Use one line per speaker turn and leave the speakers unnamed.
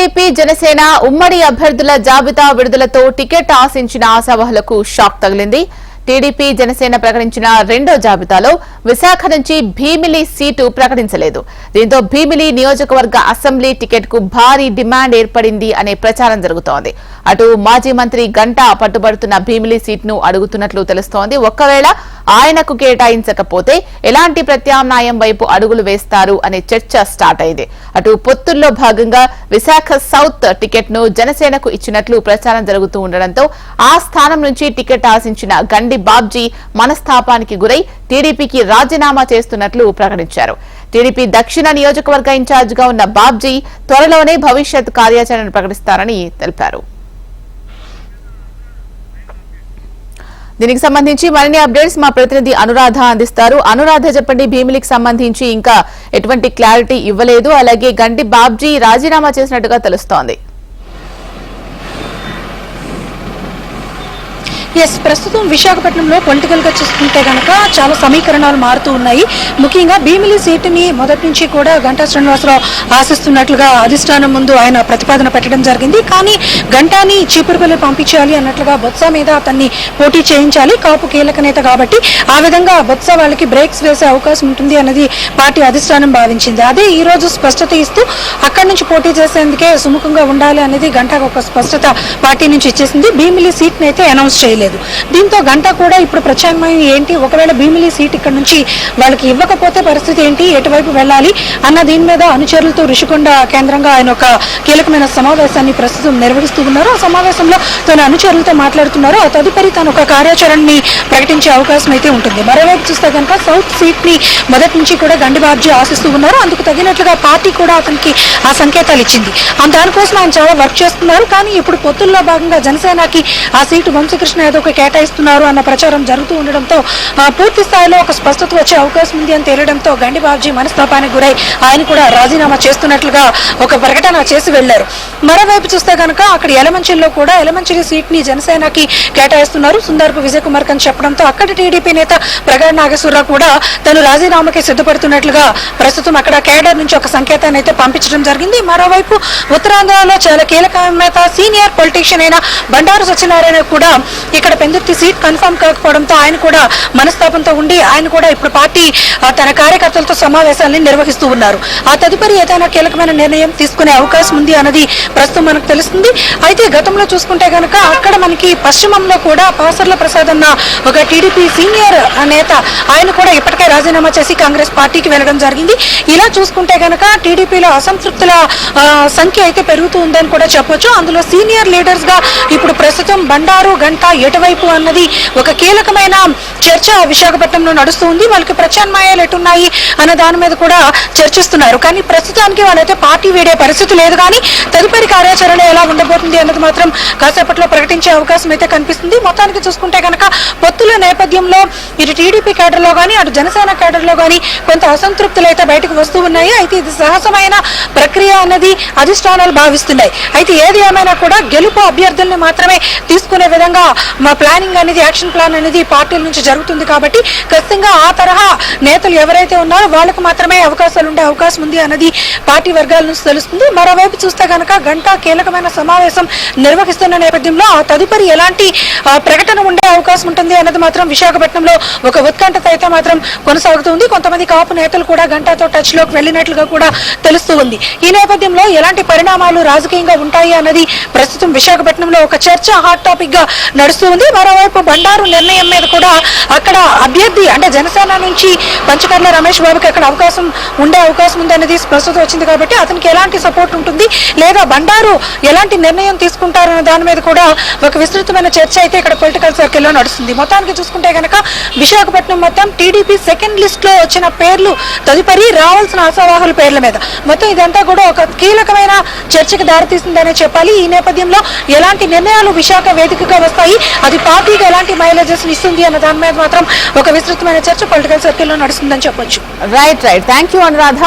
TDP Janasena ఉమ్మడి అభ్యర్థుల జాబితా విడుదలతో టికెట్ ఆశించిన ఆశావహులకు షాక్ తగిలింది. టీడీపీ జనసేన ప్రకటించిన రెండో జాబితాలో విశాఖ నుంచి భీమిలి సీటు ప్రకటించలేదు. దీంతో భీమిలి నియోజకవర్గ అసెంబ్లీ టికెట్ కు భారీ డిమాండ్ ఏర్పడింది అనే ప్రచారం జరుగుతోంది. అటు మాజీ మంత్రి గంటా పట్టుబడుతున్న భీమిలి సీటును అడుగుతున్నట్లు తెలుస్తోంది. ఒక్కవేళ ఆయనకు కేటాయించకపోతే ఎలాంటి ప్రత్యామ్నాయం వైపు అడుగులు వేస్తారు అనే చర్చ స్టార్ట్ అయింది. అటు పొత్తుల్లో భాగంగా విశాఖ సౌత్ టికెట్ ను జనసేనకు ఇచ్చినట్లు ప్రచారం జరుగుతూ ఉండడంతో ఆ స్థానం నుంచి టికెట్ ఆశించిన గండి బాబ్జీ మనస్తాపానికి గురై టీడీపీకి రాజీనామా చేస్తున్నట్లు ప్రకటించారు. టీడీపీ దక్షిణ నియోజకవర్గ ఇన్ఛార్జ్ గా ఉన్న బాబ్జీ త్వరలోనే భవిష్యత్ కార్యాచరణను ప్రకటిస్తారని తెలిపారు. దీనికి సంబంధించి మరిన్ని అప్డేట్స్ మా ప్రతినిధి అనురాధ అందిస్తారు. అనురాధ, చెప్పండి, భీమిలికి సంబంధించి ఇంకా ఎటువంటి క్లారిటీ ఇవ్వలేదు. అలాగే గండి బాబ్జీ రాజీనామా చేసినట్టుగా తెలుస్తోంది.
ప్రస్తుతం విశాఖపట్నంలో పొలిటికల్ గా చూసుకుంటే గనక చాలా సమీకరణాలు మారుతూ ఉన్నాయి. ముఖ్యంగా భీమిలి సీటుని మొదటి నుంచి కూడా గంటా శ్రీనివాసరావు ఆశిస్తున్నట్లుగా అధిష్టానం ముందు ఆయన ప్రతిపాదన పెట్టడం జరిగింది. కానీ గంటాని చీపురుపల్లి పంపించాలి అన్నట్లుగా బొత్స మీద అతన్ని పోటీ చేయించాలి, కాపు కీలక నేత కాబట్టి ఆ విధంగా బొత్స వాళ్ళకి బ్రేక్స్ వేసే అవకాశం ఉంటుంది అన్నది పార్టీ అధిష్టానం భావించింది. అదే ఈ రోజు స్పష్టత ఇస్తూ అక్కడి నుంచి పోటీ చేసేందుకే సుముఖంగా ఉండాలి అనేది గంటాకు ఒక స్పష్టత పార్టీ నుంచి ఇచ్చేసింది. భీమిలి సీట్ని అయితే అనౌన్స్ చేయలేదు. దీంతో గంటా కూడా ఇప్పుడు ప్రత్యామ్నాయం ఏంటి, ఒకవేళ భీమిలి సీట్ ఇక్కడ నుంచి వాళ్ళకి ఇవ్వకపోతే పరిస్థితి ఏంటి, ఎటువైపు వెళ్ళాలి అన్న దీని మీద అనుచరులతో ఋషికొండ కేంద్రంగా ఆయన ఒక కీలకమైన సమావేశాన్ని ప్రస్తుతం నిర్వహిస్తూ ఉన్నారు. ఆ సమావేశంలో తన అనుచరులతో మాట్లాడుతున్నారు. ఆ తదుపరి తను ఒక కార్యాచరణని ప్రకటించే అవకాశం అయితే ఉంటుంది. మరోవైపు చూస్తే కనుక సౌత్ సీట్ ని మొదటి నుంచి కూడా గండి బాబ్జీ ఆశిస్తూ ఉన్నారు. అందుకు తగినట్లుగా పార్టీ కూడా అతనికి ఆ సంకేతాలు ఇచ్చింది. దానికోసం ఆయన చాలా వర్క్ చేస్తున్నారు. కానీ ఇప్పుడు పొత్తుల్లో భాగంగా జనసేనకి ఆ సీటు వంశీకృష్ణ యాదవ్ కేటాయిస్తున్నారు అన్న ప్రచారం జరుగుతూ ఉండడంతో పూర్తి స్థాయిలో ఒక స్పష్టత వచ్చే అవకాశం ఉంది అని తేలడంతో గండి బాబ్జీ మనస్తాపానికి గురై ఆయన కూడా రాజీనామా చేస్తున్నట్లుగా ఒక ప్రకటన చేసి వెళ్లారు. మరోవైపు చూస్తే కనుక అక్కడ ఎలమంచిలో కూడా ఎలమంచిలి సీట్ ని జనసేనకి కేటాయిస్తున్నారు సుందరపు విజయ్ కుమార్ అని చెప్పడంతో అక్కడి టీడీపీ నేత ప్రగాఢ నాగేశ్వరరావు కూడా తను రాజీనామాకి సిద్ధపడుతున్నట్లుగా ప్రస్తుతం అక్కడ కేడర్ నుంచి ఒక సంకేతాన్ని అయితే పంపించడం జరిగింది. మరోవైపు ఉత్తరాంధ్రలో చాలా కీలకమైన సీనియర్ పొలిటీషియన్ అయిన బండారు సత్యనారాయణ కూడా ఇక్కడ పెందుర్తి సీట్ కన్ఫర్మ్ కాకపోవడంతో ఆయన కూడా మనస్తాపంతో ఉండి ఆయన కూడా ఇప్పుడు పార్టీ తన కార్యకర్తలతో సమావేశాలను నిర్వహిస్తూ ఉన్నారు. ఆ తదుపరి ఏదైనా కీలకమైన నిర్ణయం తీసుకునే అవకాశం ఉంది అన్నది ప్రస్తుతం మనకు తెలుస్తుంది. అయితే గతంలో చూసుకుంటే కనుక అక్కడ మనకి పశ్చిమంలో కూడా పాసర్ల ప్రసాద్ అన్న ఒక టీడీపీ సీనియర్ నేత ఆయన కూడా ఇప్పటికే రాజీనామా చేసి కాంగ్రెస్ పార్టీకి వెళ్ళడం జరిగింది. ఇలా చూసుకుంటే కనుక టీడీపీలో అసంతృప్తుల సంఖ్య అయితే పెరుగుతూ ఉందని కూడా చెప్పొచ్చు. అందులో సీనియర్ లీడర్స్ గా ఇప్పుడు ప్రస్తుతం బండారు గంటా ఎటువైపు అన్నది ఒక కీలకమైన చర్చ విశాఖపట్నంలో నడుస్తూ ఉంది. వాళ్ళకి ప్రత్యామ్నాయాలు ఎటున్నాయి అన్న దాని మీద కూడా చర్చిస్తున్నారు. కానీ ప్రస్తుతానికి వాళ్ళైతే పార్టీ వీడే పరిస్థితి లేదు. కానీ తదుపరి కార్యాచరణ ఎలా ఉండబోతుంది అన్నది మాత్రం కాసేపట్లో ప్రకటించే అవకాశం అయితే కనిపిస్తుంది. మొత్తానికి చూసుకుంటే కనుక పొత్తుల నేపథ్యంలో ఇటు టీడీపీ కేడర్లో కానీ అటు జనసేన కేడర్లో కానీ కొంత అసంతృప్తులు అయితే బయటకు వస్తూ ఉన్నాయి. అయితే ఇది సహజమైన ప్రక్రియ అన్నది అధిష్టానాలు భావిస్తున్నాయి. అయితే ఏది ఏమైనా కూడా గెలుపు అభ్యర్థుల్ని మాత్రమే తీసుకునే విధంగా మా ప్లానింగ్ అనేది యాక్షన్ ప్లాన్ అనేది పార్టీల నుంచి జరుగుతుంది. కాబట్టి ఖచ్చితంగా ఆ తరహా నేతలు ఎవరైతే ఉన్నారో వాళ్ళకు మాత్రమే అవకాశాలు ఉండే అవకాశం ఉంది అన్నది పార్టీ వర్గాల నుంచి తెలుస్తుంది. మరోవైపు చూస్తే కనుక గంటా కీలకమైన సమావేశం నిర్వహిస్తున్న నేపథ్యంలో ఆ తదుపరి ఎలాంటి ప్రకటన ఉండే అవకాశం ఉంటుంది అన్నది మాత్రం విశాఖపట్నంలో ఒక ఉత్కంఠత అయితే మాత్రం కొనసాగుతుంది. కొంతమంది కాపు నేతలు కూడా గంటాతో టచ్ లోకి వెళ్ళినట్లుగా కూడా తెలుస్తూ ఉంది. ఈ నేపథ్యంలో ఎలాంటి పరిణామాలు రాజకీయంగా ఉంటాయి అన్నది ప్రస్తుతం విశాఖపట్నంలో ఒక చర్చ హాట్ టాపిక్ గా నడుస్తూ ఉంది. మరోవైపు బండారు నిర్ణయం మీద కూడా అక్కడ అభ్యర్థి అంటే జనసేన నుంచి పంచకర్ల రమేష్ బాబుకి అక్కడ ఉండే అవకాశం ఉంది అనేది స్పష్టత వచ్చింది. కాబట్టి అతనికి ఎలాంటి సపోర్ట్ ఉంటుంది లేదా బండారు ఎలాంటి నిర్ణయం తీసుకుంటారన్న దాని మీద కూడా ఒక విస్తృతమైన చర్చ అయితే ఇక్కడ పొలిటికల్ సర్కిల్లో నడుస్తుంది. మొత్తానికి చూసుకుంటే కనుక విశాఖపట్నం మొత్తం టీడీపీ సెకండ్ లిస్ట్ లో వచ్చిన పేర్లు తదుపరి రావాల్సిన ఆశావాహుల పేర్ల మీద మొత్తం ఇదంతా కూడా ఒక కీలకమైన చర్చకి దారితీస్తుందనే చెప్పాలి. ఈ నేపథ్యంలో ఎలాంటి నిర్ణయాలు విశాఖ వేదికగా వస్తాయి, అది పార్టీకి ఎలాంటి మైలేజెస్ ఇస్తుంది అన్న దాని మీద మాత్రం ఒక విస్తృతమైన చర్చ పొలిటికల్ సర్కిల్లో నడుస్తుందని చెప్పొచ్చు.
రైట్. Thank you Anuradha.